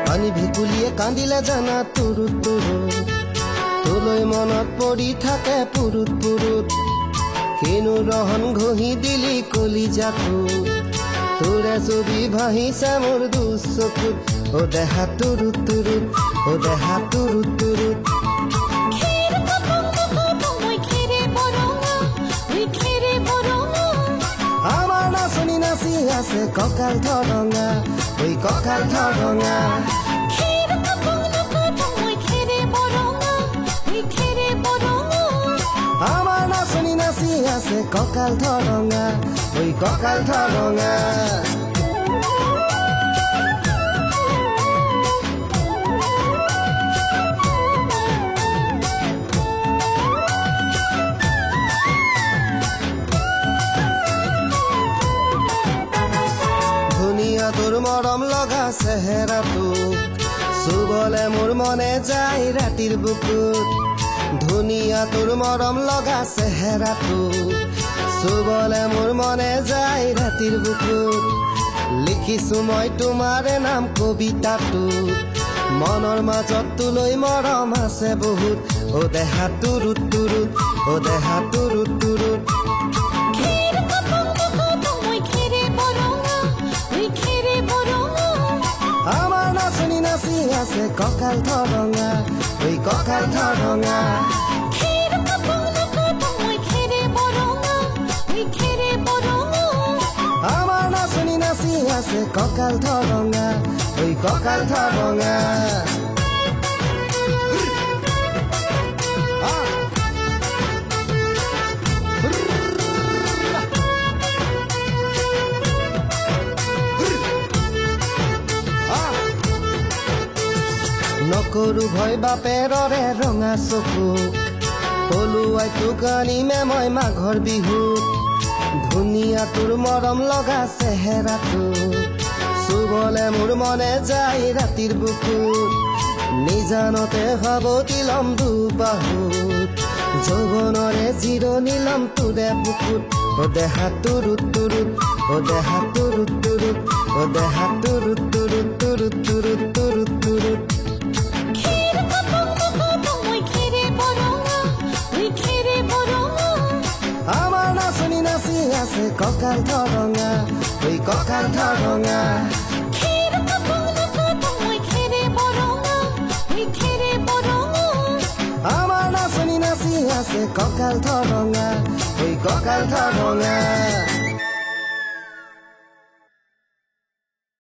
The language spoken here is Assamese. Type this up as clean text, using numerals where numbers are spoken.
পানী ভেকুলিয়ে কান্দিলে জানা তুৰুত তুৰুত তোলৈ মনত পৰি থাকে পুৰুত পুৰুত কিনো ৰহন ঘঁহি দিলি কলিজাটো তোৰে ছবি ভাহিছে মোৰ দুচকুত ও দেহা তুৰুত তুৰুত ও দেহা তুৰুত তুৰুত আমাৰ নাচনি নাচি আছে কঁকাল ধৰঙা ঐ কঁকাল ধৰঙা আমাৰ নাচনি নাচি আছে কঁকাল ধৰঙা ঐ কঁকাল ধৰঙা ধুনীয়া তোৰ মৰম লগা চেহেৰাটো চুবলে মোৰ মনে যায় ৰাতিৰ বুকুত ধুনীয়া তোৰ মৰম লগা চেহেৰাটো চুবলে মোৰ মনে যায় ৰাতিৰ বুকুত লিখিছো মই তোমাৰে নাম কবিতাটো মনৰ মাজত তোলৈ মৰম আছে বহুত ও দেহা তুৰুত তুৰুত ও দেহা তুৰুত তুৰুত আমাৰ নাচনি নাচি আছে কঁকাল ধৰঙা ঐ কঁকাল ধৰঙা আমাৰ নাচনি নাচি আছে কঁকাল ধৰঙা ঐ কঁকাল ধৰঙা নকৰো ভয় বাপেৰৰে ৰঙা চকু পলুৱাই তোক আনিমে মই মাঘৰ বিহুত ধুনীয়া তোৰ মৰম লগা চেহেৰাটো চুবলে মোৰ মনে যায় ৰাতিৰ বুকুত নিজানতে সাৱটি লম দুবাহুত যৌৱনৰে জিৰণি লম তোৰে বুকুত ও দেহা তুৰুত তুৰুত ও দেহা তুৰুত তুৰুত ও দেহা তুৰুত তুৰুত তুৰুত তুৰুত তুৰুত তুৰুত আমাৰ নাচনি নাচি আছে কঁকাল ধৰঙা ঐ কঁকাল ধৰঙা আমাৰ নাচনি নাচি আছে কঁকাল ধৰঙা ঐ কঁকাল ধৰঙা